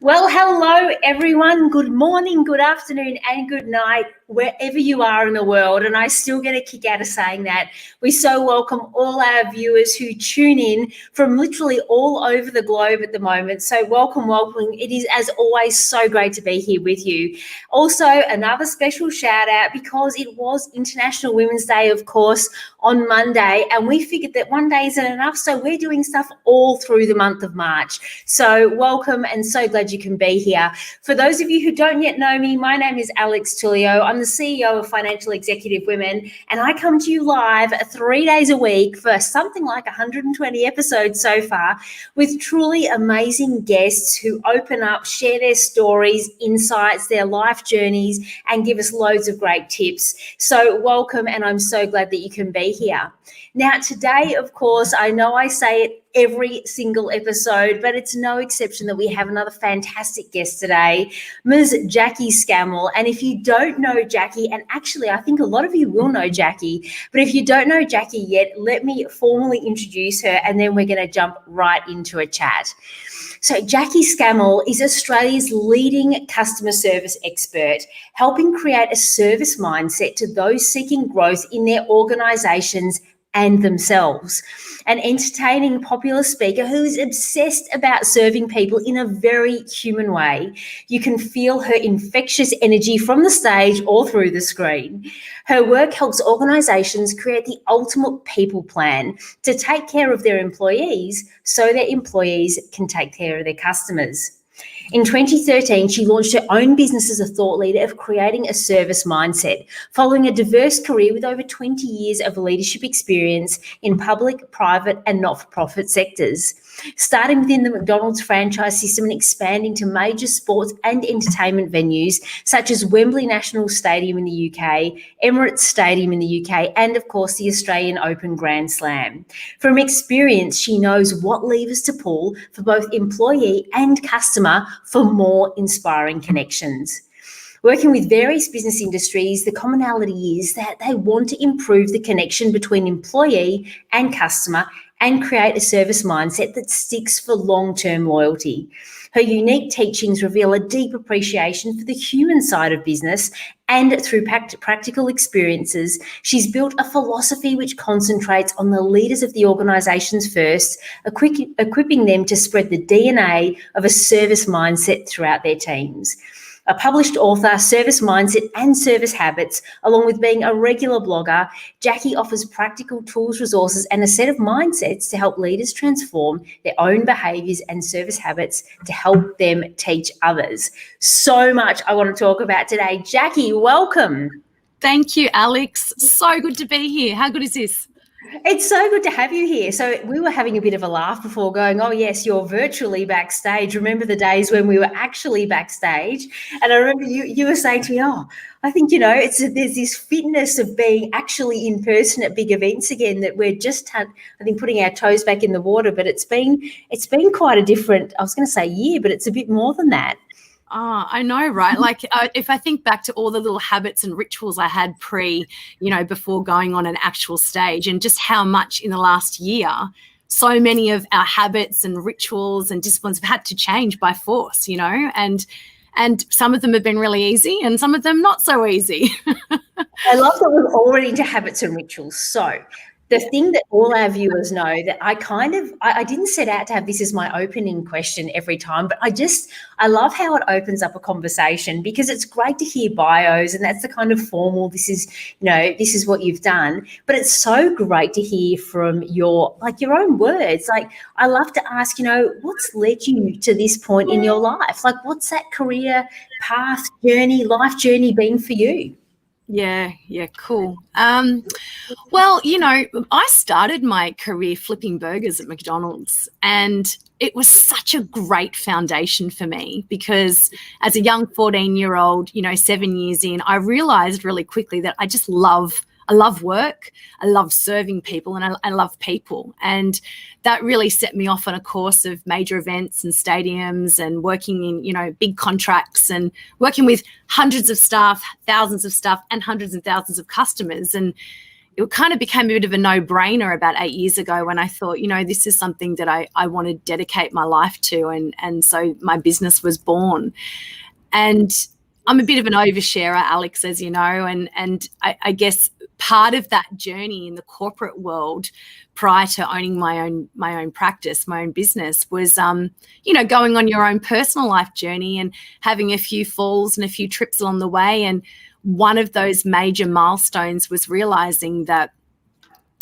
Well, hello, everyone. Good morning, good afternoon, and good night, wherever you are in the world. And I still get a kick out of saying that. We so welcome all our viewers who tune in from literally all over the globe at the moment. So welcome. It is, as always, so great to be here with you. Also, another special shout out because it was International Women's Day, of course, on Monday, and we figured that one day isn't enough, so we're doing stuff all through the month of March. So welcome, and so glad you can be here. For those of you who don't yet know me, my name is Alex Tullio. I'm the CEO of Financial Executive Women, and I come to you live 3 days a week for something like 120 episodes so far with truly amazing guests who open up, share their stories, insights, their life journeys, and give us loads of great tips. So welcome, and I'm so glad that you can be here. Now, today, of course, I know I say it every single episode, but it's no exception that we have another fantastic guest today, Ms. Jaquie Scammell. And if you don't know Jaquie, and actually I think a lot of you will know Jaquie, but if you don't know Jaquie yet, let me formally introduce her and then we're going to jump right into a chat. So Jaquie Scammell is Australia's leading customer service expert, helping create a service mindset to those seeking growth in their organisations and themselves. An entertaining, popular speaker who is obsessed about serving people in a very human way. You can feel her infectious energy from the stage or through the screen. Her work helps organisations create the ultimate people plan to take care of their employees so their employees can take care of their customers. In 2013, she launched her own business as a thought leader of creating a service mindset, following a diverse career with over 20 years of leadership experience in public, private, and not-for-profit sectors. Starting within the McDonalds franchise system and expanding to major sports and entertainment venues such as Wembley National Stadium in the UK, Emirates Stadium in the UK, and of course the Australian Open Grand Slam. From experience, she knows what levers to pull for both employee and customer for more inspiring connections. Working with various business industries, the commonality is that they want to improve the connection between employee and customer and create a service mindset that sticks for long-term loyalty. Her unique teachings reveal a deep appreciation for the human side of business, and through practical experiences, she's built a philosophy which concentrates on the leaders of the organisations first, equipping them to spread the DNA of a service mindset throughout their teams. A published author, service mindset and service habits, along with being a regular blogger, Jaquie offers practical tools, resources, and a set of mindsets to help leaders transform their own behaviours and service habits to help them teach others. So much I want to talk about today. Jaquie, welcome. Thank you, Alex. So good to be here. How good is this? It's so good to have you here. So we were having a bit of a laugh before going, oh, yes, you're virtually backstage. Remember the days when we were actually backstage? And I remember you were saying to me, oh, I think, there's this fitness of being actually in person at big events again that we're just, I think, putting our toes back in the water. But it's been quite a different, I was going to say year, but it's a bit more than that. Oh, I know, right? Like if I think back to all the little habits and rituals I had before going on an actual stage, and just how much in the last year, so many of our habits and rituals and disciplines have had to change by force, and some of them have been really easy and some of them not so easy. I love that we're already into habits and rituals. So the thing that all our viewers know that I didn't set out to have this as my opening question every time, but I love how it opens up a conversation, because it's great to hear bios and that's the kind of formal, this is what you've done, but it's so great to hear from your own words. Like, I love to ask, what's led you to this point in your life? Like, what's that career path, life journey been for you? Yeah, cool. Well, I started my career flipping burgers at McDonald's, and it was such a great foundation for me because as a young 14-year-old, 7 years in, I realized really quickly that I love work, I love serving people, and I love people. And that really set me off on a course of major events and stadiums and working in, big contracts and working with hundreds of staff, thousands of staff, and hundreds and thousands of customers. And it kind of became a bit of a no-brainer about 8 years ago when I thought, this is something that I want to dedicate my life to. And so my business was born. And I'm a bit of an oversharer, Alex, as you know, and I guess part of that journey in the corporate world prior to owning my own practice, my own business was, going on your own personal life journey and having a few falls and a few trips along the way. And one of those major milestones was realizing that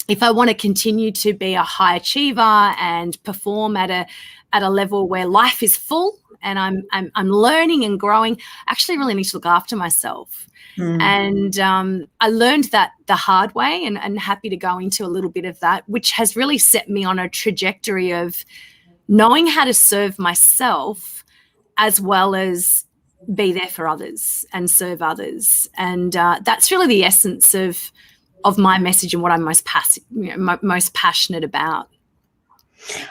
if I want to continue to be a high achiever and perform at a level where life is full and I'm learning and growing, I actually really need to look after myself. And I learned that the hard way, and happy to go into a little bit of that, which has really set me on a trajectory of knowing how to serve myself as well as be there for others and serve others. And that's really the essence of my message and what I'm most passionate about.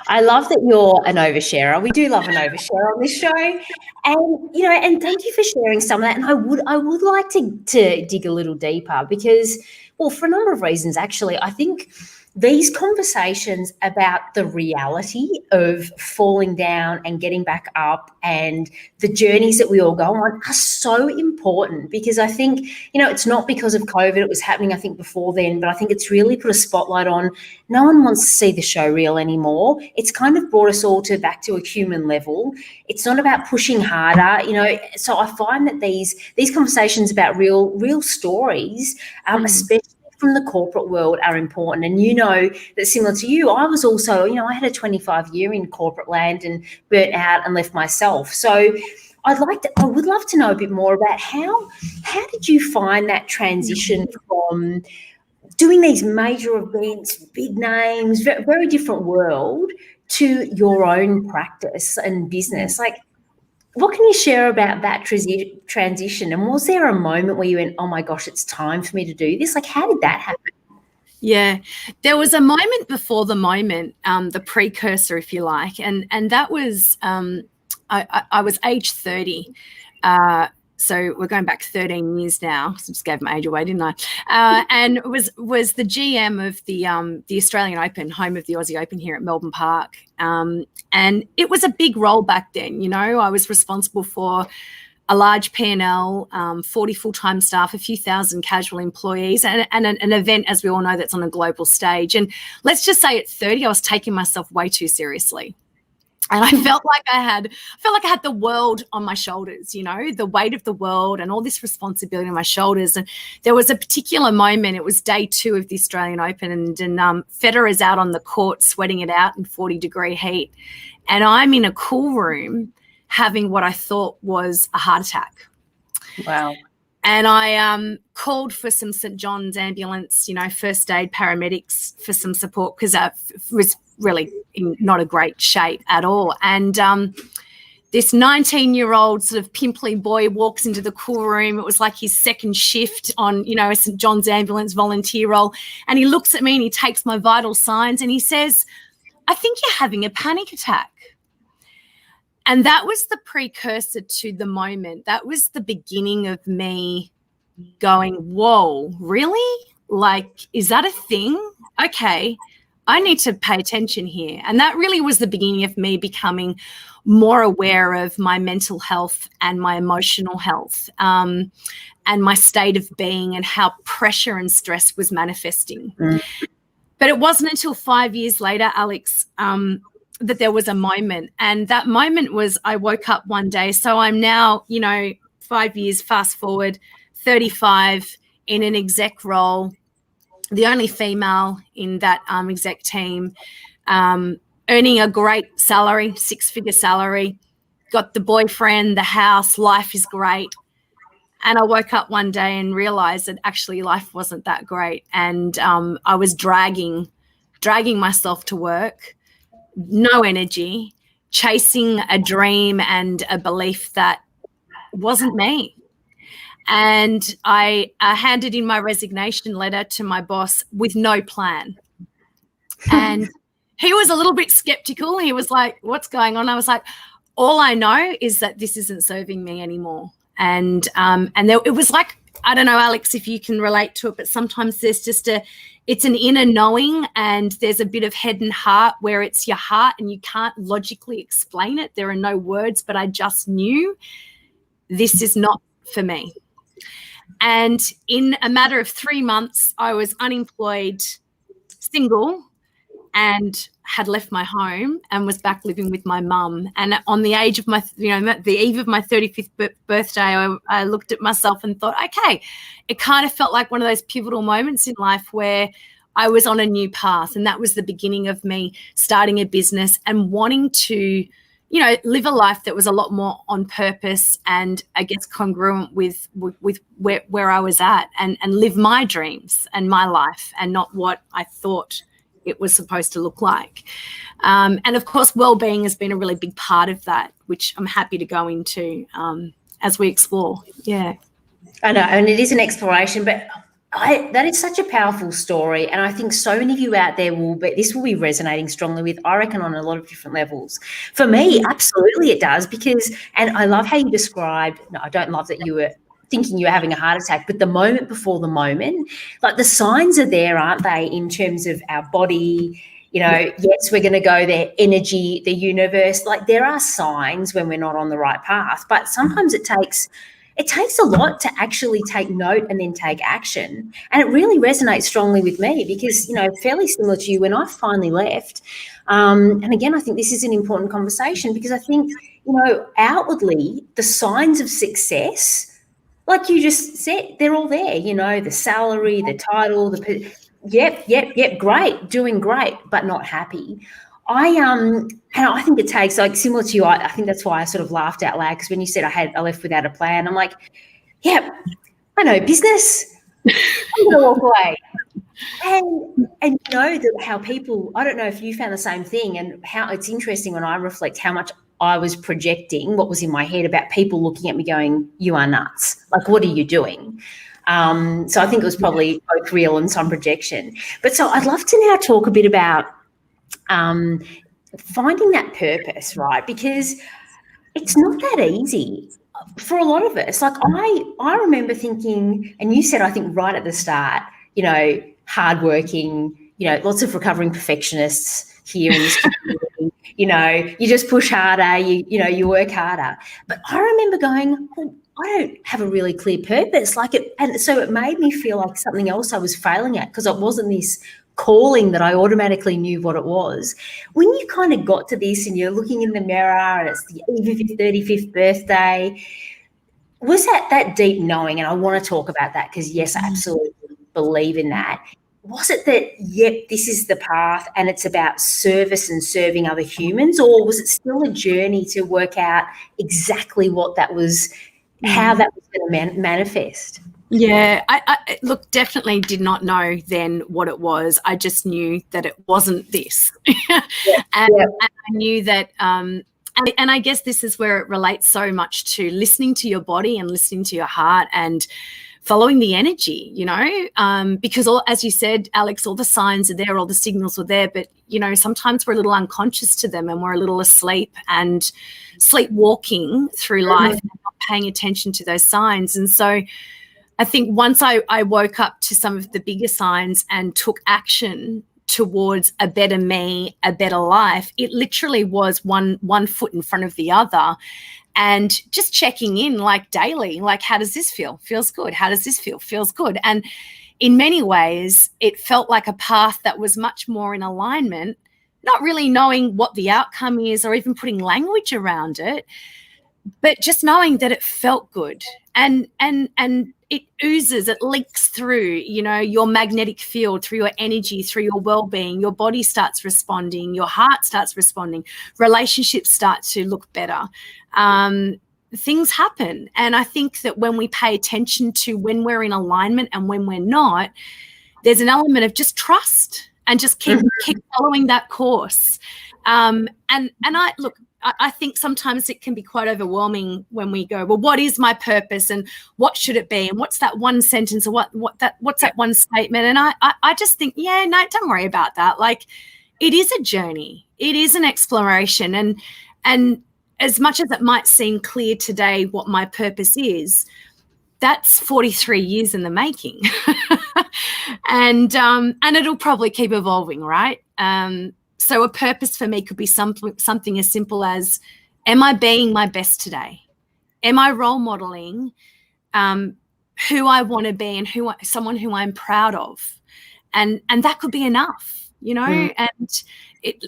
I love that you're an oversharer. We do love an oversharer on this show. And thank you for sharing some of that. And I would like to dig a little deeper because, well, for a number of reasons, actually. I think these conversations about the reality of falling down and getting back up and the journeys that we all go on are so important because I think, it's not because of COVID, it was happening, I think, before then, but I think it's really put a spotlight on no one wants to see the show reel anymore. It's kind of brought us all back to a human level. It's not about pushing harder, so I find that these conversations about real stories, especially from the corporate world, are important. And that similar to you, I was also, I had a 25-year in corporate land and burnt out and left myself. So I would love to know a bit more about how did you find that transition from doing these major events, big names, very, very different world, to your own practice and business? Like, what can you share about that transition? And was there a moment where you went, oh my gosh, it's time for me to do this? Like, how did that happen? Yeah, there was a moment before the moment, the precursor, if you like. And that was, I was age 30. So we're going back 13 years now. So I just gave my age away, didn't I? And it was the GM of the Australian Open, home of the Aussie Open here at Melbourne Park. And it was a big role back then. I was responsible for a large P&L, 40 full-time staff, a few thousand casual employees, and an event, as we all know, that's on a global stage. And let's just say at 30, I was taking myself way too seriously. And I felt like I had the world on my shoulders, the weight of the world and all this responsibility on my shoulders. And there was a particular moment, it was day 2 of the Australian Open, and Federer's out on the court sweating it out in 40-degree heat. And I'm in a cool room having what I thought was a heart attack. Wow. And I called for some St. John's ambulance, first aid paramedics for some support because I was really in not a great shape at all. And this 19-year-old sort of pimply boy walks into the cool room. It was like his second shift on, a St. John's ambulance volunteer role. And he looks at me and he takes my vital signs and he says, I think you're having a panic attack. And that was the precursor to the moment. That was the beginning of me going, whoa, really? Like, is that a thing? Okay, I need to pay attention here. And that really was the beginning of me becoming more aware of my mental health and my emotional health, and my state of being and how pressure and stress was manifesting. But it wasn't until 5 years later, Alex, that there was a moment. And that moment was I woke up one day. So I'm now, 5 years, fast forward, 35, in an exec role, the only female in that exec team, earning a great salary, 6-figure salary, got the boyfriend, the house, life is great. And I woke up one day and realized that actually life wasn't that great. And I was dragging myself to work, no energy, chasing a dream and a belief that wasn't me. And I handed in my resignation letter to my boss with no plan. And he was a little bit skeptical. He was like, what's going on? I was like, all I know is that this isn't serving me anymore. And it was like, I don't know, Alex, if you can relate to it, but sometimes there's just a it's an inner knowing, and there's a bit of head and heart where it's your heart and you can't logically explain it. There are no words, but I just knew this is not for me. And in a matter of 3 months, I was unemployed, single, and had left my home and was back living with my mum. And on the age of my, the eve of my 35th birthday, I looked at myself and thought, okay, it kind of felt like one of those pivotal moments in life where I was on a new path. And that was the beginning of me starting a business and wanting to, live a life that was a lot more on purpose and I guess congruent with where I was at, and live my dreams and my life and not what I thought it was supposed to look like. And of course, wellbeing has been a really big part of that, which I'm happy to go into as we explore. Yeah. I know, and it is an exploration, but that is such a powerful story. And I think so many of you out there this will be resonating strongly with, I reckon, on a lot of different levels. For me, absolutely it does, and I love how you described, no, I don't love that you were thinking you were having a heart attack, but the moment before the moment, like the signs are there, aren't they, in terms of our body, yes, we're going to go there, energy, the universe, like there are signs when we're not on the right path, but sometimes it takes a lot to actually take note and then take action. And it really resonates strongly with me because, fairly similar to you, when I finally left, and again, I think this is an important conversation because I think, outwardly, the signs of success, like you just said, they're all there, the salary, the title, yep, great, doing great, but not happy. And I think it takes, like, similar to you, I think that's why I sort of laughed out loud, because when you said I left without a plan, I'm like, yeah, I know business, I'm going to walk away. And how people, I don't know if you found the same thing, and how it's interesting when I reflect how much I was projecting what was in my head about people looking at me going, you are nuts. Like, what are you doing? So I think it was probably both real and some projection. But so I'd love to now talk a bit about finding that purpose, right? Because it's not that easy for a lot of us. Like I remember thinking, and you said, I think right at the start, hardworking, lots of recovering perfectionists here in this community. You just push harder, you work harder. But I remember going, well, I don't have a really clear purpose. And so it made me feel like something else I was failing at, because it wasn't this calling that I automatically knew what it was. When you kind of got to this and you're looking in the mirror and it's the eve of your 35th birthday, was that deep knowing? And I want to talk about that because, yes, I absolutely believe in that. Was it that, yep, this is the path and it's about service and serving other humans, or was it still a journey to work out exactly what that was, how that was going to manifest? Yeah, I look, definitely did not know then what it was. I just knew that it wasn't this. And I knew that, and I guess this is where it relates so much to listening to your body and listening to your heart and following the energy, because as you said, Alex, all the signs are there, all the signals were there, but, sometimes we're a little unconscious to them and we're a little asleep and sleepwalking through life and not paying attention to those signs. And so I think once I woke up to some of the bigger signs and took action towards a better me, a better life, it literally was one foot in front of the other, and just checking in like daily, like, how does this feel? Feels good. How does this feel? Feels good. And in many ways, it felt like a path that was much more in alignment, not really knowing what the outcome is or even putting language around it, but just knowing that it felt good. And it oozes, it leaks through, your magnetic field, through your energy, through your well-being. Your body starts responding, your heart starts responding, relationships start to look better. Things happen. And I think that when we pay attention to when we're in alignment and when we're not, there's an element of just trust and just keep following that course. And I think sometimes it can be quite overwhelming when we go, well, what is my purpose and what should it be? And what's that one sentence or what's that one statement? And I just think, no, don't worry about that. Like, it is a journey. It is an exploration. And as much as it might seem clear today what my purpose is, that's 43 years in the making. And it'll probably keep evolving, right? So a purpose for me could be something as simple as, am I being my best today? Am I role modeling who I want to be and someone who I'm proud of? And that could be enough, you know. And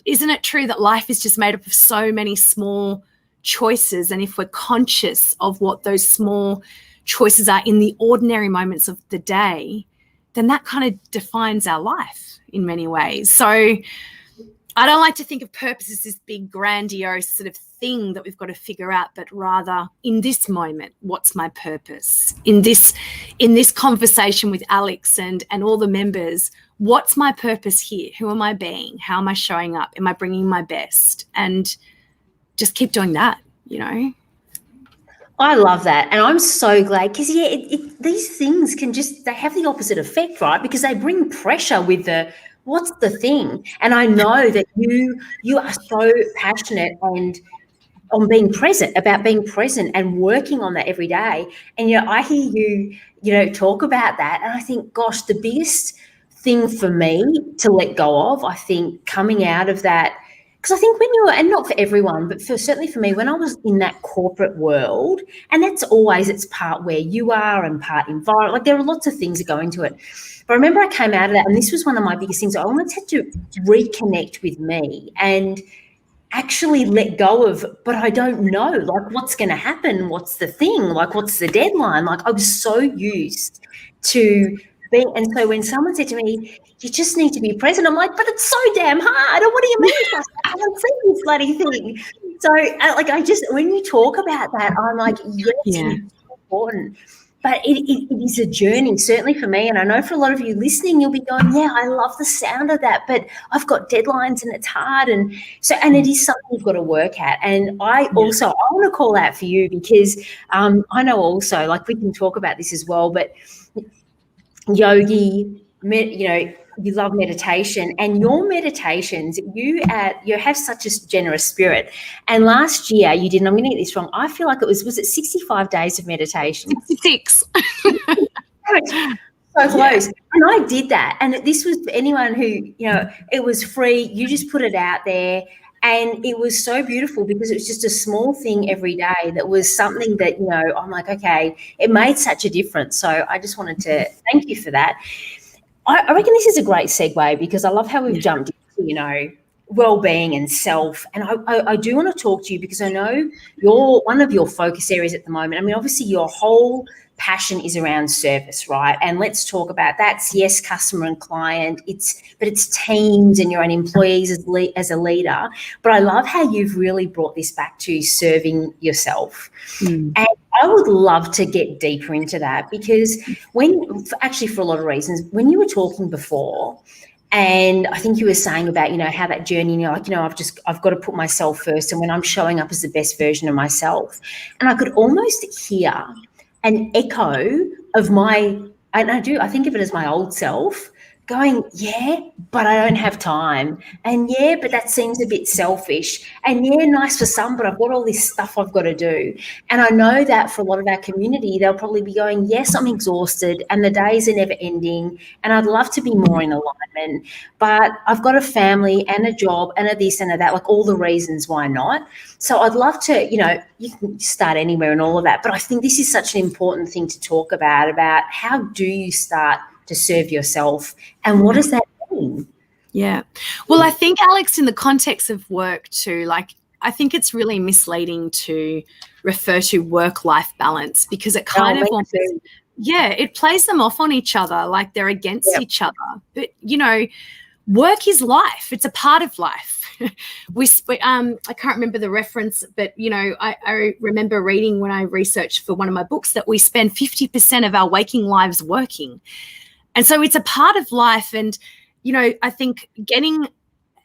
isn't it true that life is just made up of so many small choices? And if we're conscious of what those small choices are in the ordinary moments of the day, then that kind of defines our life in many ways. So I don't like to think of purpose as this big grandiose sort of thing that we've got to figure out, but rather in this moment, what's my purpose? In this conversation with Alex and all the members, what's my purpose here? Who am I being? How am I showing up? Am I bringing my best? And just keep doing that, you know? I love that. And I'm so glad because, these things they have the opposite effect, right? Because they bring pressure with what's the thing? And I know that you are so passionate and on being present and working on that every day. And, I hear you talk about that. And I think, gosh, the biggest thing for me to let go of, I think, coming out of that, because I think and not for everyone, but certainly for me, when I was in that corporate world, and it's part where you are and part environment, like there are lots of things that go into it. But I remember I came out of that, and this was one of my biggest things. I wanted to reconnect with me and actually let go of, but I don't know, like, what's going to happen? What's the thing? Like, what's the deadline? Like, I was so used to being, and so when someone said to me, you just need to be present, I'm like, but it's so damn hard. What do you mean? I can't see this bloody thing. So, when you talk about that, I'm like, yes, it's so important. But it is a journey, certainly for me. And I know for a lot of you listening, you'll be going, yeah, I love the sound of that, but I've got deadlines and it's hard. And it is something you've got to work at. And I want to call out for you because I know also, like, we can talk about this as well, but yogi, you love meditation, and your meditations, you have such a generous spirit. And last year you did, and I'm going to get this wrong, I feel like was it 65 days of meditation? 66. So close. And I did that. And this was for anyone who, it was free. You just put it out there. And it was so beautiful because it was just a small thing every day that was something that, I'm like, okay, it made such a difference. So I just wanted to thank you for that. I reckon this is a great segue because I love how we've jumped into, well-being and self. And I do want to talk to you because I know one of your focus areas at the moment. I mean, obviously your whole passion is around service, right? And let's talk about that. Yes, customer and client, but it's teams and your own employees as a leader. But I love how you've really brought this back to serving yourself. And I would love to get deeper into that because for a lot of reasons, when you were talking before, and I think you were saying about, how that journey, like, I've got to put myself first. And when I'm showing up as the best version of myself, and I could almost hear an echo of I think of it as my old self going, yeah, but I don't have time. And yeah, but that seems a bit selfish. And yeah, nice for some, but I've got all this stuff I've got to do. And I know that for a lot of our community, they'll probably be going, yes, I'm exhausted and the days are never ending. And I'd love to be more in alignment, but I've got a family and a job and a this and a that, like all the reasons why not. So I'd love to, you can start anywhere and all of that. But I think this is such an important thing to talk about how do you start to serve yourself and what does that mean? Yeah. Well, I think, Alex, in the context of work too, like, I think it's really misleading to refer to work-life balance because it kind of almost, it plays them off on each other, like they're against each other. But, work is life. It's a part of life. I can't remember the reference, but, I remember reading when I researched for one of my books that we spend 50% of our waking lives working. And so it's a part of life. And, I think getting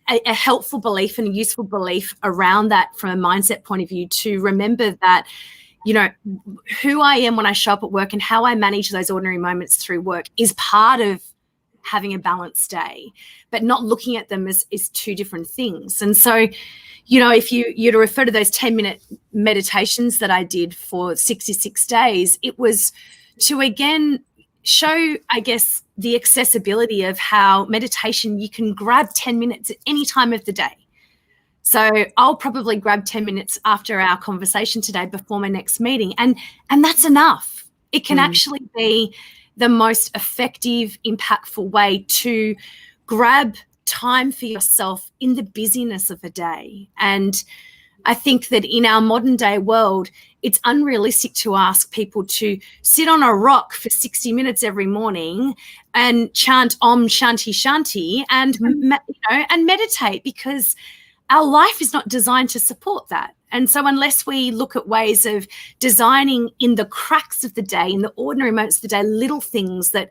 a helpful belief and a useful belief around that from a mindset point of view to remember that, who I am when I show up at work and how I manage those ordinary moments through work is part of having a balanced day, but not looking at them as two different things. And so, if you to refer to those 10-minute meditations that I did for 66 days, it was to, again, show, I guess, the accessibility of how meditation, you can grab 10 minutes at any time of the day. So I'll probably grab 10 minutes after our conversation today before my next meeting. And that's enough. It can actually be the most effective, impactful way to grab time for yourself in the busyness of a day. And I think that in our modern day world, it's unrealistic to ask people to sit on a rock for 60 minutes every morning and chant Om Shanti Shanti and, and meditate, because our life is not designed to support that. And so unless we look at ways of designing in the cracks of the day, in the ordinary moments of the day, little things that,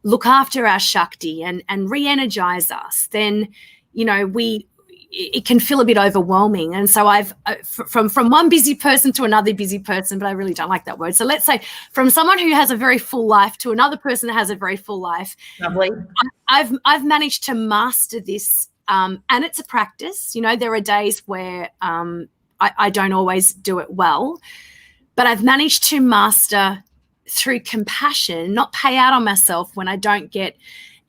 look after our Shakti and re-energize us, then, it can feel a bit overwhelming. And so I've from one busy person to another busy person, but I really don't like that word. So let's say from someone who has a very full life to another person that has a very full life. Lovely. I've managed to master this, and it's a practice. There are days where I don't always do it well, but I've managed to master through compassion, not pay out on myself when I don't get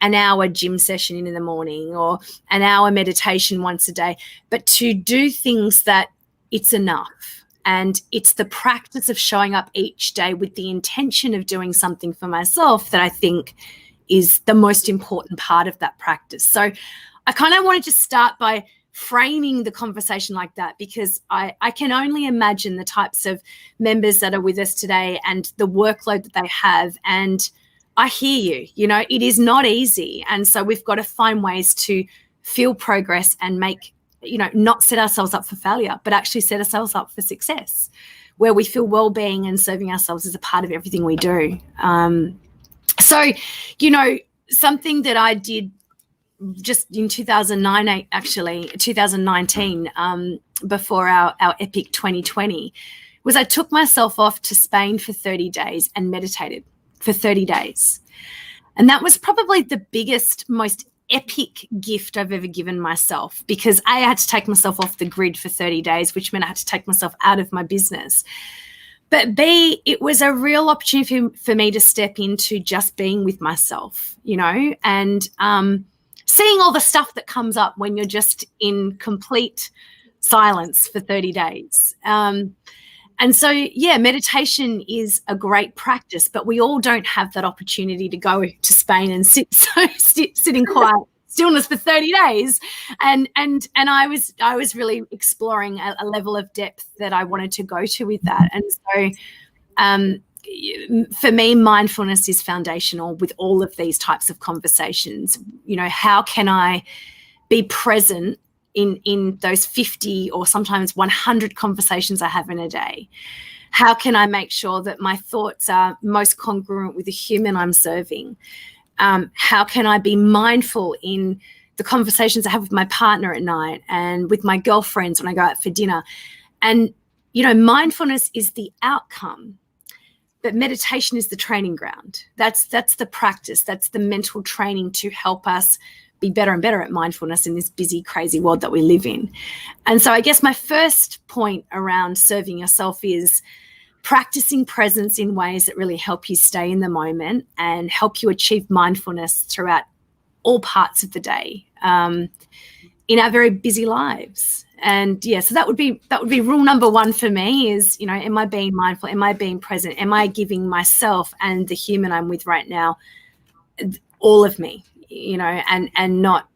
an hour gym session in the morning or an hour meditation once a day, but to do things that it's enough. And it's the practice of showing up each day with the intention of doing something for myself that I think is the most important part of that practice. So I kind of wanted to start by framing the conversation like that, because I can only imagine the types of members that are with us today and the workload that they have. And I hear you, it is not easy. And so we've got to find ways to feel progress and make, not set ourselves up for failure, but actually set ourselves up for success, where we feel well-being and serving ourselves is a part of everything we do. So, something that I did just in 2019, before our epic 2020, was I took myself off to Spain for 30 days and meditated for 30 days. And that was probably the biggest, most epic gift I've ever given myself, because I had to take myself off the grid for 30 days, which meant I had to take myself out of my business. But B, it was a real opportunity for me to step into just being with myself, and seeing all the stuff that comes up when you're just in complete silence for 30 days. And so, meditation is a great practice, but we all don't have that opportunity to go to Spain and sit in quiet stillness for 30 days. And I was really exploring a level of depth that I wanted to go to with that. And so for me, mindfulness is foundational with all of these types of conversations. How can I be present in those 50 or sometimes 100 conversations I have in a day? How can I make sure that my thoughts are most congruent with the human I'm serving? How can I be mindful in the conversations I have with my partner at night and with my girlfriends when I go out for dinner? And, mindfulness is the outcome, but meditation is the training ground. That's the practice. That's the mental training to help us be better and better at mindfulness in this busy, crazy world that we live in. And so I guess my first point around serving yourself is practicing presence in ways that really help you stay in the moment and help you achieve mindfulness throughout all parts of the day, in our very busy lives. And so that would be rule number one for me is, am I being mindful? Am I being present? Am I giving myself and the human I'm with right now all of me? And not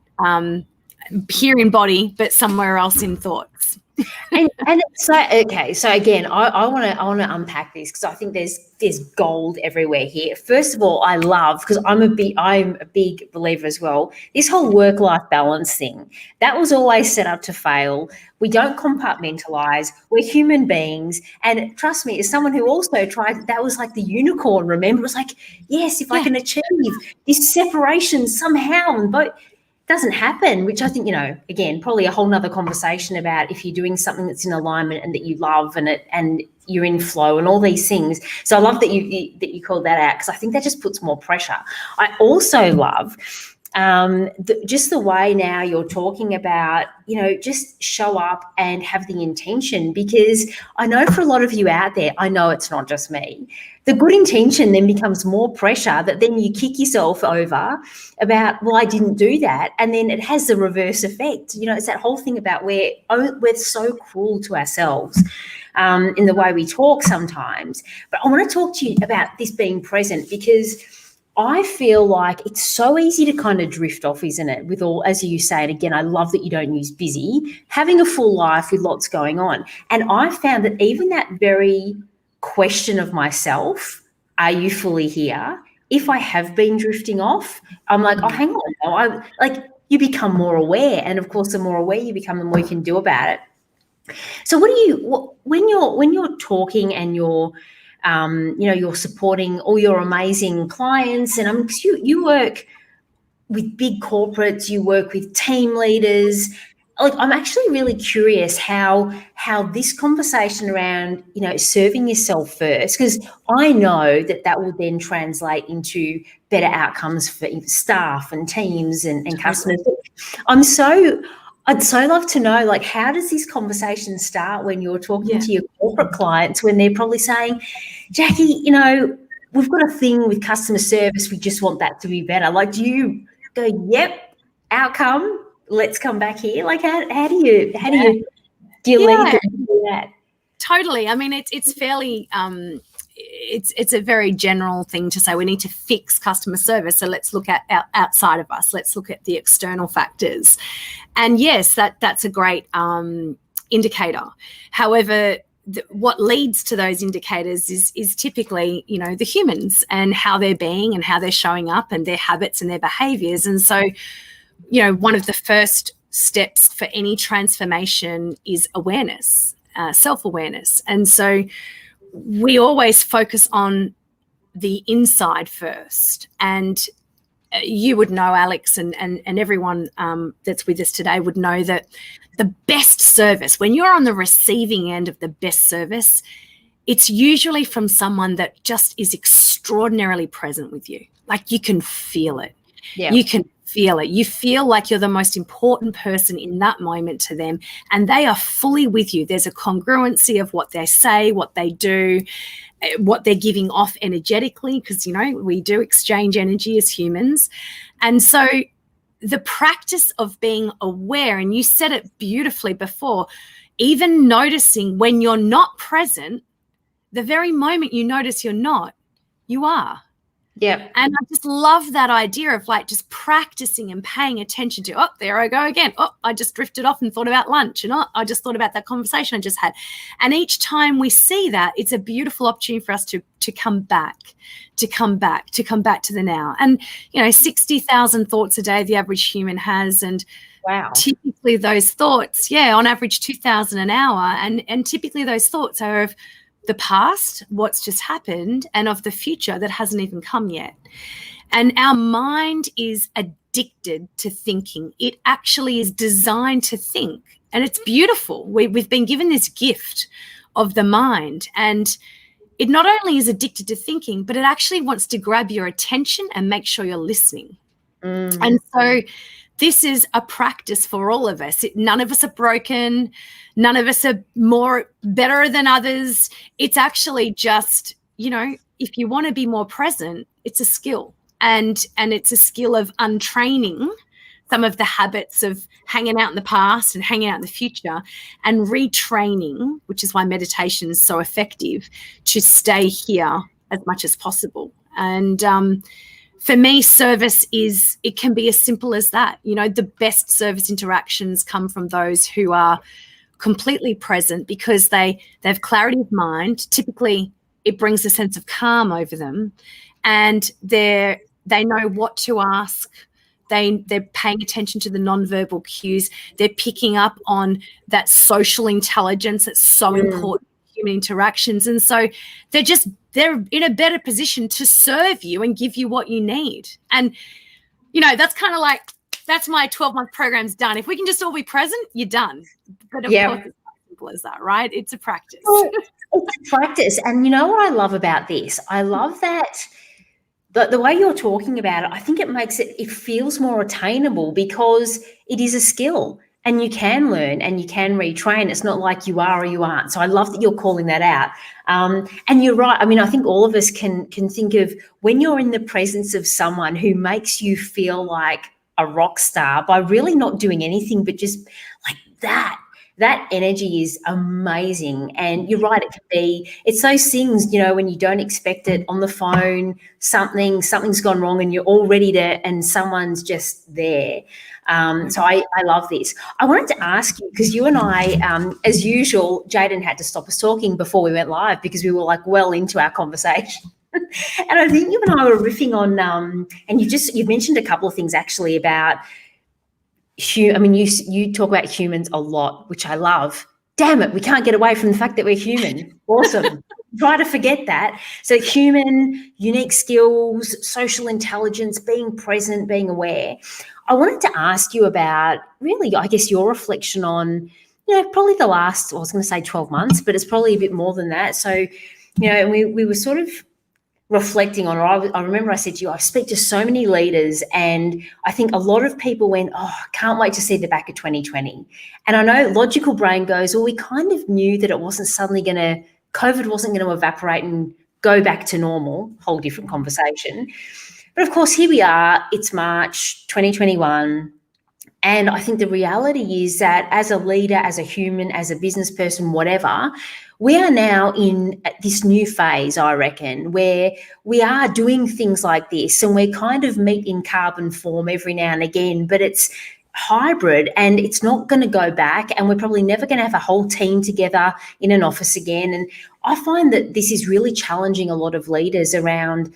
here in body, but somewhere else in thoughts. and it's so okay. So again, I want to unpack this, because I think there's gold everywhere here. First of all, I love, because I'm a big believer as well, this whole work-life balance thing. That was always set up to fail. We don't compartmentalize. We're human beings, and trust me, as someone who also tried, that was like the unicorn. Remember, it was like, yes, if I can achieve this separation somehow, and both. Doesn't happen, which I think, again, probably a whole nother conversation about if you're doing something that's in alignment and that you love and you're in flow and all these things. So I love that you called that out, because I think that just puts more pressure. I also love just the way now you're talking about, just show up and have the intention, because I know for a lot of you out there, I know it's not just me, the good intention then becomes more pressure that then you kick yourself over about, well, I didn't do that. And then it has the reverse effect. It's that whole thing about we're so cruel to ourselves in the way we talk sometimes. But I want to talk to you about this being present, because I feel like it's so easy to kind of drift off, isn't it? With all, as you say, and again, I love that you don't use busy, having a full life with lots going on. And I found that even that very question of myself, are you fully here? If I have been drifting off, I'm like, oh, hang on. No, you become more aware. And of course, the more aware you become, the more you can do about it. So when you're talking and you're supporting all your amazing clients, and you work with big corporates, you work with team leaders. I'm actually really curious how this conversation around, serving yourself first, because I know that will then translate into better outcomes for staff and teams and customers. I'd so love to know, how does this conversation start when you're talking to your corporate clients, when they're probably saying, Jaquie, we've got a thing with customer service, we just want that to be better. Do you go, yep, outcome, let's come back here? How do you lead them to do that? Totally. I mean, it's fairly it's a very general thing to say we need to fix customer service. So let's look at outside of us. Let's look at the external factors. And yes, that's a great indicator. However, what leads to those indicators is typically, the humans and how they're being and how they're showing up and their habits and their behaviors. And so, one of the first steps for any transformation is awareness, self-awareness. And so we always focus on the inside first. And you would know, Alex, and everyone that's with us today would know that the best service, when you're on the receiving end of the best service, it's usually from someone that just is extraordinarily present with you. You can feel it. Yeah. You can feel it. You feel like you're the most important person in that moment to them, and they are fully with you. There's a congruency of what they say, what they do, what they're giving off energetically, because, we do exchange energy as humans. And so the practice of being aware, and you said it beautifully before, even noticing when you're not present, the very moment you notice you're not, you are. Yeah. And I just love that idea of just practicing and paying attention to, oh, there I go again. Oh, I just drifted off and thought about lunch. And I just thought about that conversation I just had. And each time we see that, it's a beautiful opportunity for us to come back to the now. And, 60,000 thoughts a day the average human has. And wow, typically those thoughts, on average 2,000 an hour. And typically those thoughts are of the past, what's just happened, and of the future that hasn't even come yet. And our mind is addicted to thinking. It actually is designed to think, and it's beautiful. We've been given this gift of the mind, and it not only is addicted to thinking, but it actually wants to grab your attention and make sure you're listening. And so this is a practice for all of us. None of us are broken. None of us are better than others. It's actually just, if you want to be more present, it's a skill. And it's a skill of untraining some of the habits of hanging out in the past and hanging out in the future, and retraining, which is why meditation is so effective, to stay here as much as possible. And for me, service it can be as simple as that. The best service interactions come from those who are completely present, because they have clarity of mind. Typically, it brings a sense of calm over them, and they know what to ask. They're paying attention to the nonverbal cues. They're picking up on that social intelligence that's so important in human interactions. And so they're in a better position to serve you and give you what you need. And, that's kind of that's my 12-month program's done. If we can just all be present, you're done. But of course, it's not as simple as that, right? It's a practice. Well, it's a practice. And you know what I love about this? I love that the way you're talking about it, I think it feels more attainable because it is a skill and you can learn and you can retrain. It's not like you are or you aren't. So I love that you're calling that out. And you're right. I mean, I think all of us can think of when you're in the presence of someone who makes you feel like a rock star by really not doing anything but just like that energy is amazing. And you're right, it's those things, when you don't expect it, on the phone, something's gone wrong and you're all ready to, and someone's just there. So I love this. I wanted to ask you, because you and I, as usual, Jaden had to stop us talking before we went live because we were like well into our conversation. And I think you and I were riffing on, and you've mentioned a couple of things actually about, I mean, you talk about humans a lot, which I love. Damn it, we can't get away from the fact that we're human. Awesome. Try to forget that. So human, unique skills, social intelligence, being present, being aware. I wanted to ask you about really, I guess, your reflection on, probably the last, I was going to say 12 months, but it's probably a bit more than that. So, and we were sort of reflecting on it. I remember I said to you, I speak to so many leaders, and I think a lot of people went, I can't wait to see the back of 2020. And I know logical brain goes, well, we kind of knew that it wasn't suddenly COVID wasn't going to evaporate and go back to normal, whole different conversation. But of course, here we are, it's March 2021. And I think the reality is that as a leader, as a human, as a business person, whatever, we are now in this new phase, I reckon, where we are doing things like this, and we're kind of meet in carbon form every now and again, but it's hybrid and it's not going to go back, and we're probably never going to have a whole team together in an office again. And I find that this is really challenging a lot of leaders around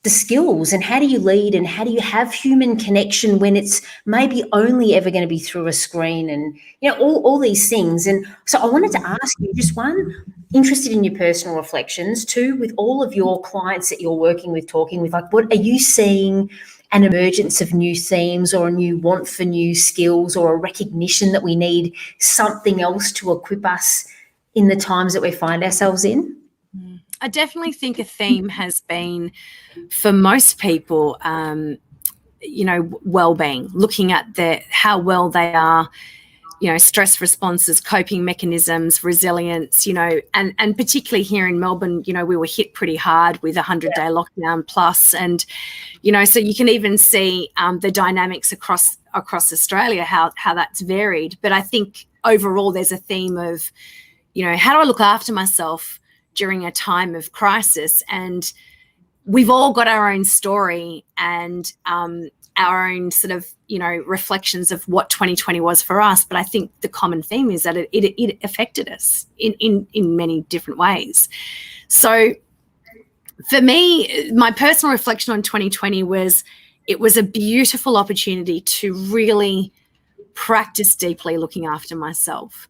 the skills and how do you lead and how do you have human connection when it's maybe only ever going to be through a screen, and all these things. And so I wanted to ask you, just one, interested in your personal reflections, two, with all of your clients that you're working with, talking with, like, what are you seeing, an emergence of new themes or a new want for new skills or a recognition that we need something else to equip us in the times that we find ourselves in? I definitely think a theme has been, for most people, well-being, looking at how well they are, stress responses, coping mechanisms, resilience, and particularly here in Melbourne, we were hit pretty hard with a 100-day lockdown plus. And, so you can even see the dynamics across Australia, how that's varied. But I think overall there's a theme of, how do I look after myself during a time of crisis? And we've all got our own story and our own sort of, reflections of what 2020 was for us. But I think the common theme is that it affected us in many different ways. So for me, my personal reflection on 2020 was, it was a beautiful opportunity to really practice deeply looking after myself.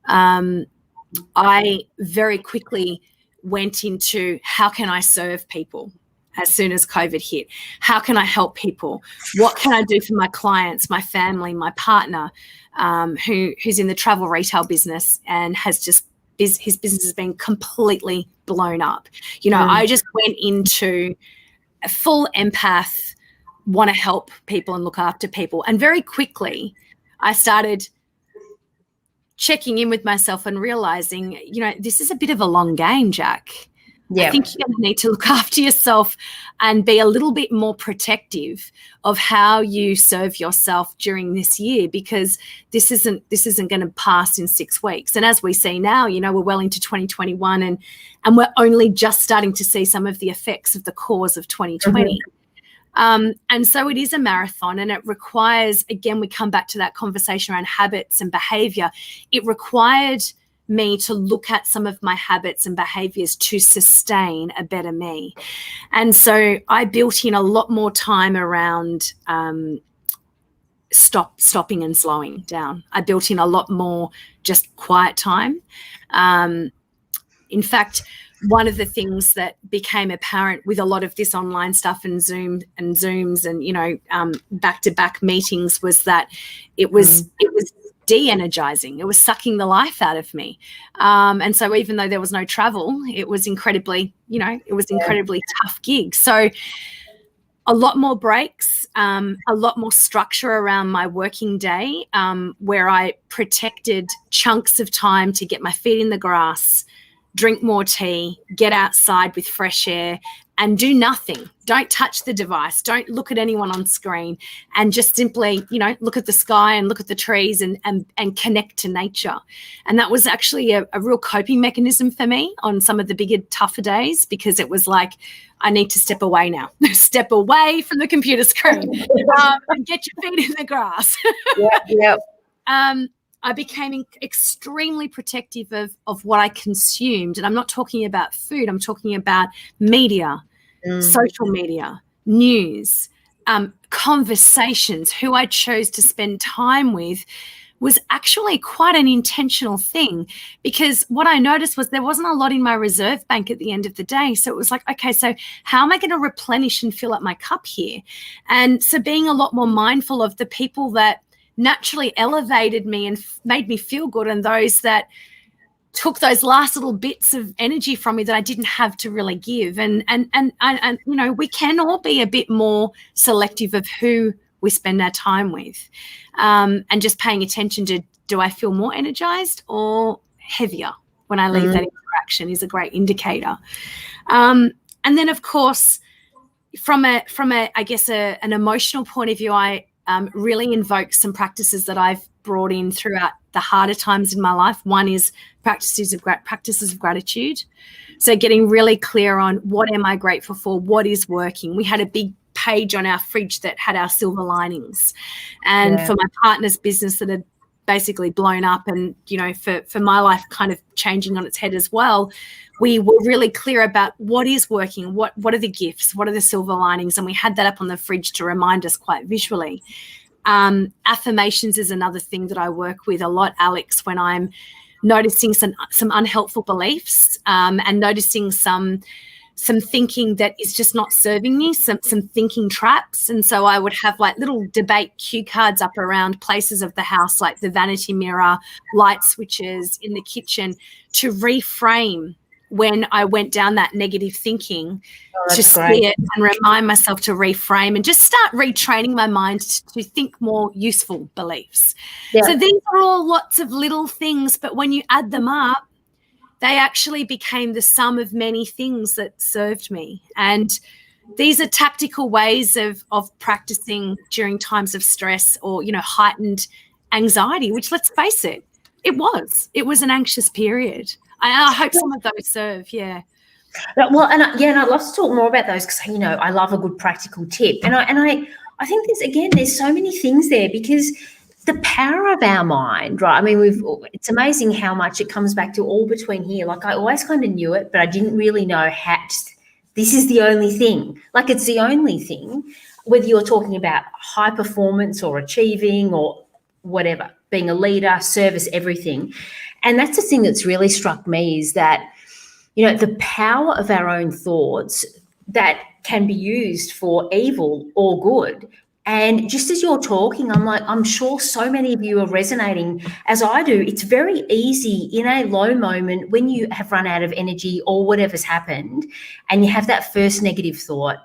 I very quickly went into, how can I serve people as soon as COVID hit? How can I help people? What can I do for my clients, my family, my partner, who's in the travel retail business and has just, his business has been completely blown up. I just went into a full empath, want to help people and look after people. And very quickly I started checking in with myself and realizing, this is a bit of a long game, Jack. Yeah. I think you're going to need to look after yourself and be a little bit more protective of how you serve yourself during this year, because this isn't going to pass in 6 weeks. And as we see now, we're well into 2021 and we're only just starting to see some of the effects of the cause of 2020. And so it is a marathon, and it requires, again, we come back to that conversation around habits and behavior. It required me to look at some of my habits and behaviors to sustain a better me. And so I built in a lot more time around stopping and slowing down. I built in a lot more just quiet time. In fact, one of the things that became apparent with a lot of this online stuff and Zooms and back-to-back meetings was that it was de-energizing. It was sucking the life out of me. And so even though there was no travel, it was incredibly tough gig. So a lot more breaks, a lot more structure around my working day, where I protected chunks of time to get my feet in the grass, drink more tea, get outside with fresh air, and do nothing. Don't touch the device. Don't look at anyone on screen, and just simply, look at the sky and look at the trees and connect to nature. And that was actually a real coping mechanism for me on some of the bigger, tougher days, because it was like, I need to step away now. Step away from the computer screen and get your feet in the grass. Yep. I became extremely protective of what I consumed. And I'm not talking about food. I'm talking about media, social media, news, conversations, who I chose to spend time with was actually quite an intentional thing, because what I noticed was there wasn't a lot in my reserve bank at the end of the day. So it was like, okay, so how am I going to replenish and fill up my cup here? And so being a lot more mindful of the people that naturally elevated me and made me feel good, and those that took those last little bits of energy from me that I didn't have to really give. And we can all be a bit more selective of who we spend our time with, and just paying attention to, do I feel more energized or heavier when I leave that interaction, is a great indicator. And then, of course, from an emotional point of view, I really invoke some practices that I've brought in throughout the harder times in my life. One is practices of gratitude. So getting really clear on, what am I grateful for? What is working? We had a big page on our fridge that had our silver linings, and for my partner's business that had basically blown up, and for my life kind of changing on its head as well, we were really clear about what is working, what are the gifts, what are the silver linings, and we had that up on the fridge to remind us quite visually. Affirmations is another thing that I work with a lot, Alex, when I'm noticing some unhelpful beliefs, and noticing some thinking that is just not serving me, some thinking traps. And so I would have like little debate cue cards up around places of the house, like the vanity mirror, light switches in the kitchen, to reframe when I went down that negative thinking, to see it and remind myself to reframe and just start retraining my mind to think more useful beliefs. Yeah. So these are all lots of little things, but when you add them up, they actually became the sum of many things that served me. And these are tactical ways of practicing during times of stress or, heightened anxiety, which, let's face it, it was an anxious period. I hope some of those serve, yeah. Well, and I'd love to talk more about those, because I love a good practical tip, and I think there's so many things there, because the power of our mind, right? I mean, it's amazing how much it comes back to all between here. Like, I always kind of knew it, but I didn't really know how. This is the only thing. Like, it's the only thing. Whether you're talking about high performance or achieving or whatever, being a leader, service, everything. And that's the thing that's really struck me, is that, the power of our own thoughts that can be used for evil or good. And just as you're talking, I'm sure so many of you are resonating as I do. It's very easy in a low moment, when you have run out of energy or whatever's happened, and you have that first negative thought.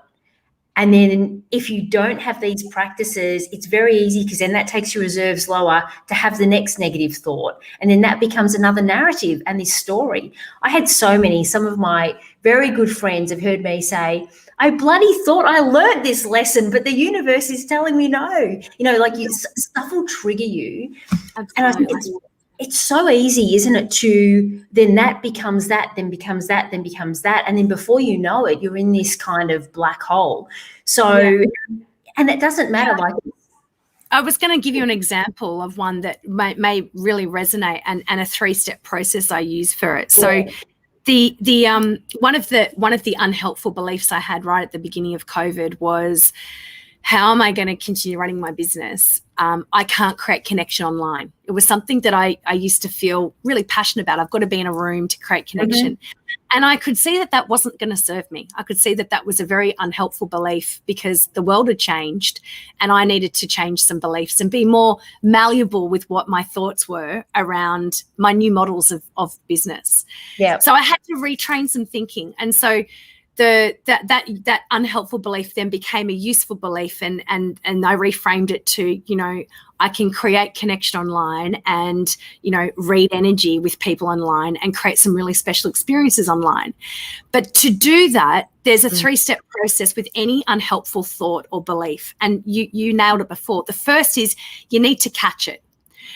And then if you don't have these practices, it's very easy, because then that takes your reserves lower, to have the next negative thought. And then that becomes another narrative and this story. I had some of my very good friends have heard me say, I bloody thought I learned this lesson, but the universe is telling me no. Stuff will trigger you. Absolutely. And I think it's so easy, isn't it, to then that becomes that, then becomes that, then becomes that. And then before you know it, you're in this kind of black hole. So, and it doesn't matter. I was going to give you an example of one that may really resonate, and a 3-step process I use for it. So the one of the unhelpful beliefs I had right at the beginning of COVID was, how am I going to continue running my business? I can't create connection online. It was something that I used to feel really passionate about. I've got to be in a room to create connection. Mm-hmm. And I could see that wasn't going to serve me. I could see that was a very unhelpful belief, because the world had changed and I needed to change some beliefs and be more malleable with what my thoughts were around my new models of business. Yeah. So I had to retrain some thinking. And so that unhelpful belief then became a useful belief, and I reframed it to, I can create connection online and, read energy with people online and create some really special experiences online. But to do that, there's a 3-step process with any unhelpful thought or belief. And you nailed it before. The first is you need to catch it.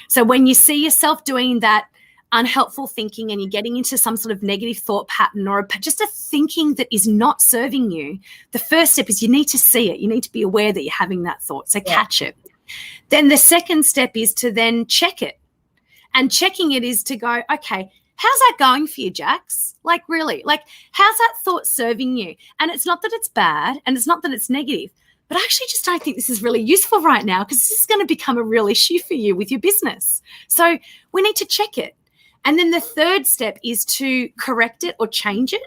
So when you see yourself doing that unhelpful thinking and you're getting into some sort of negative thought pattern or just a thinking that is not serving you, the first step is you need to see it. You need to be aware that you're having that thought. So catch it. Then the second step is to then check it. And checking it is to go, okay, how's that going for you, Jax? Like, really? Like, how's that thought serving you? And it's not that it's bad and it's not that it's negative, but I actually just don't think this is really useful right now because this is going to become a real issue for you with your business. So we need to check it. And then the third step is to correct it or change it.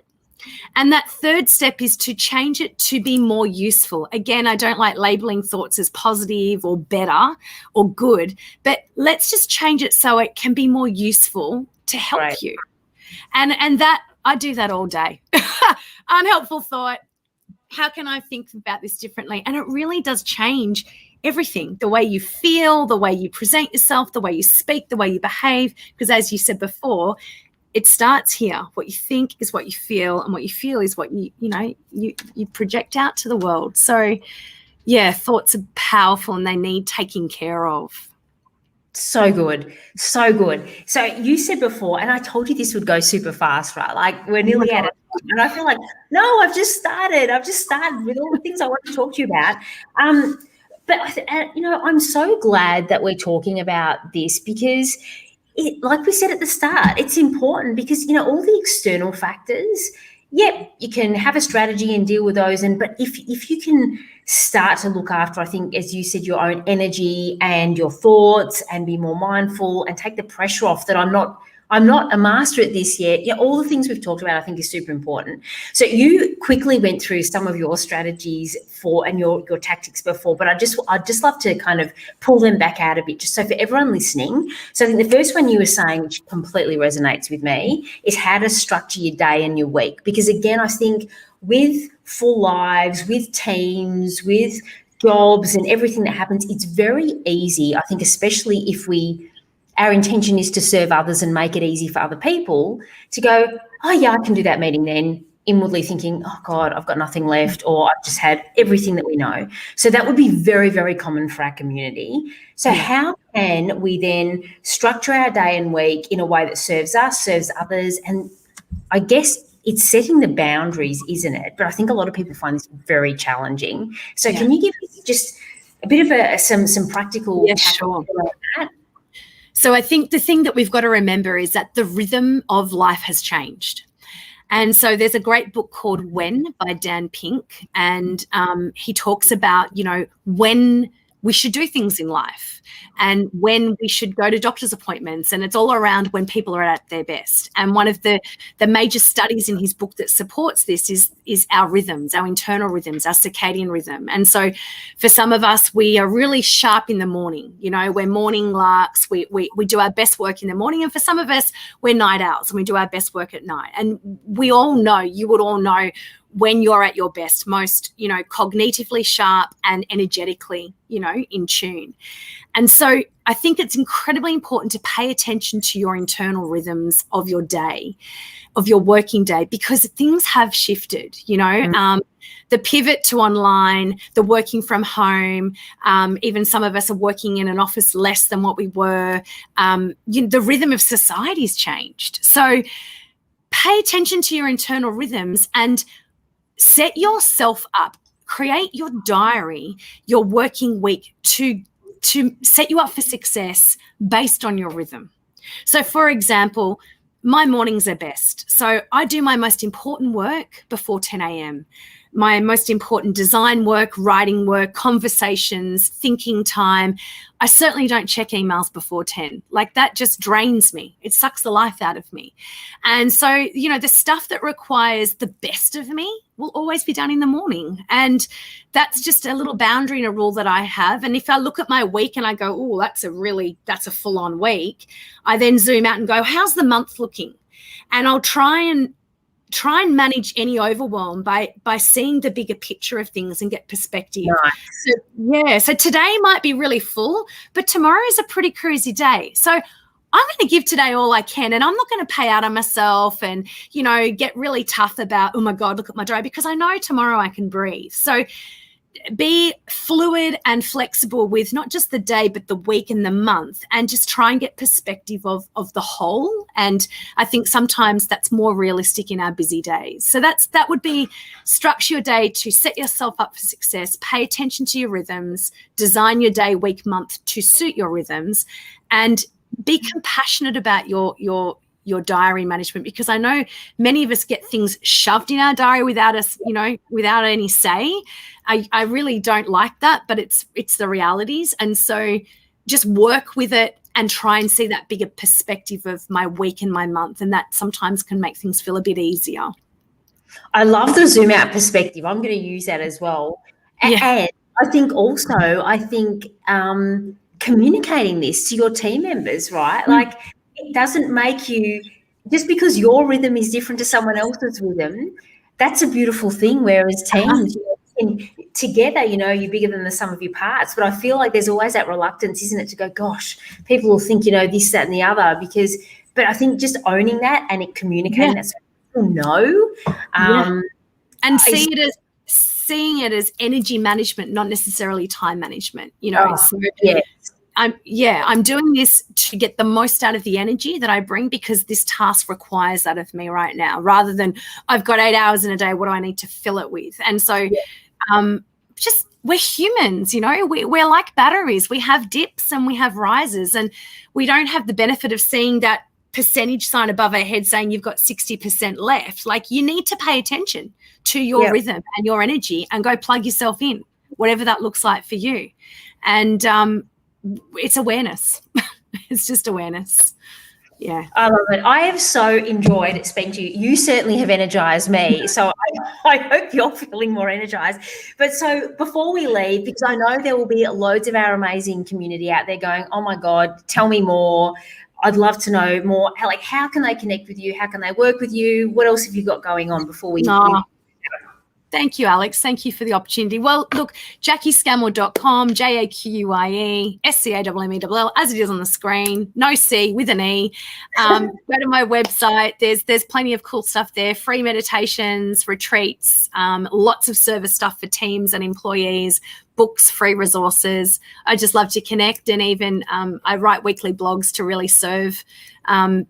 And that third step is to change it to be more useful. Again, I don't like labeling thoughts as positive or better or good, but let's just change it so it can be more useful to help you. And that I do that all day. Unhelpful thought. How can I think about this differently? And it really does change everything, the way you feel, the way you present yourself, the way you speak, the way you behave. Because as you said before, it starts here. What you think is what you feel, and what you feel is what you project out to the world. So, yeah, thoughts are powerful and they need taking care of. So good. So good. So you said before, and I told you this would go super fast, right? Like we're nearly at it. And I feel like, no, I've just started with all the things I want to talk to you about. But, I'm so glad that we're talking about this because like we said at the start, it's important because, all the external factors, you can have a strategy and deal with those. But if you can start to look after, I think, as you said, your own energy and your thoughts and be more mindful and take the pressure off that I'm not a master at this yet. Yeah, all the things we've talked about, I think, is super important. So you quickly went through some of your strategies and your tactics before, but I'd just love to kind of pull them back out a bit, just so for everyone listening. So I think the first one you were saying, which completely resonates with me, is how to structure your day and your week. Because again, I think with full lives, with teams, with jobs and everything that happens, it's very easy, I think, especially if our intention is to serve others and make it easy for other people, to go, oh, yeah, I can do that meeting then, inwardly thinking, oh, God, I've got nothing left, or I've just had everything that we know. So that would be very, very common for our community. So how can we then structure our day and week in a way that serves us, serves others? And I guess it's setting the boundaries, isn't it? But I think a lot of people find this very challenging. So can you give me just a bit of some practical sure. on that? So I think the thing that we've got to remember is that the rhythm of life has changed. And so there's a great book called When by Dan Pink, and he talks about, when we should do things in life and when we should go to doctor's appointments, and it's all around when people are at their best. And one of the major studies in his book that supports this is our rhythms, our internal rhythms, our circadian rhythm. And so for some of us, we are really sharp in the morning. We're morning larks. We do our best work in the morning. And for some of us, we're night owls and we do our best work at night. And we all know, you would all know, when you're at your best, most, cognitively sharp and energetically, in tune. And so I think it's incredibly important to pay attention to your internal rhythms of your day, of your working day, because things have shifted, the pivot to online, the working from home, even some of us are working in an office less than what we were. The rhythm of society's changed. So pay attention to your internal rhythms and set yourself up, create your diary, your working week to set you up for success based on your rhythm. So, for example, my mornings are best. So I do my most important work before 10 a.m. My most important design work, writing work, conversations, thinking time. I certainly don't check emails before 10. Like, that just drains me. It sucks the life out of me. And so, the stuff that requires the best of me will always be done in the morning. And that's just a little boundary and a rule that I have. And if I look at my week and I go, oh, that's a full-on week, I then zoom out and go, how's the month looking? And I'll try and try and manage any overwhelm by seeing the bigger picture of things and get perspective. Nice. So today might be really full, but tomorrow is a pretty cruisy day. So I'm going to give today all I can, and I'm not going to pay out on myself and, get really tough about, oh my God, look at my diary, because I know tomorrow I can breathe. So be fluid and flexible with not just the day, but the week and the month, and just try and get perspective of the whole. And I think sometimes that's more realistic in our busy days. So that would be structure your day to set yourself up for success, pay attention to your rhythms, design your day, week, month to suit your rhythms, and be compassionate about your diary management, because I know many of us get things shoved in our diary without us, without any say. I really don't like that, but it's the realities. And so just work with it and try and see that bigger perspective of my week and my month. And that sometimes can make things feel a bit easier. I love the zoom out perspective. I'm going to use that as well. Yeah. And I think communicating this to your team members, right? Like, it doesn't make you, just because your rhythm is different to someone else's rhythm, that's a beautiful thing. Whereas teams, together, you're bigger than the sum of your parts. But I feel like there's always that reluctance, isn't it, to go, gosh, people will think, this, that, and the other, but I think just owning that and communicating that so people know. And seeing it as energy management, not necessarily time management, I'm doing this to get the most out of the energy that I bring, because this task requires that of me right now, rather than I've got 8 hours in a day, what do I need to fill it with? And so just, we're humans, we're like batteries. We have dips and we have rises, and we don't have the benefit of seeing that percentage sign above our head saying you've got 60% left. Like, you need to pay attention to your rhythm and your energy and go plug yourself in, whatever that looks like for you. And it's awareness. It's just awareness. Yeah. I love it. I have so enjoyed speaking to you. You certainly have energized me. So I hope you're feeling more energized. But so before we leave, because I know there will be loads of our amazing community out there going, oh my God, tell me more. I'd love to know more. How can they connect with you? How can they work with you? What else have you got going on before we Thank you, Alex. Thank you for the opportunity. Well, look, JaquieScammell.com, JaquieScammell, as it is on the screen, no C, with an E. Go to my website. There's plenty of cool stuff there, free meditations, retreats, lots of service stuff for teams and employees, books, free resources. I just love to connect, and even I write weekly blogs to really serve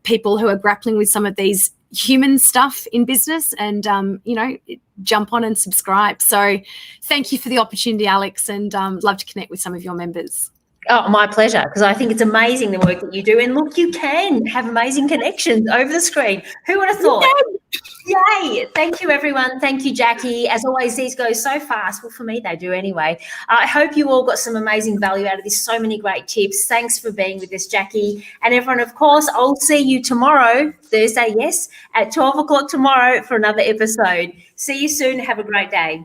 people who are grappling with some of these human stuff in business, and jump on and subscribe. So thank you for the opportunity, Alex, and love to connect with some of your members. Oh, my pleasure, because I think it's amazing the work that you do. And look, you can have amazing connections over the screen. Who would have thought? Yay. Thank you, everyone. Thank you, Jackie. As always, these go so fast. Well, for me, they do anyway. I hope you all got some amazing value out of this. So many great tips. Thanks for being with us, Jackie. And everyone, of course, I'll see you tomorrow, Thursday, yes, at 12 o'clock tomorrow for another episode. See you soon. Have a great day.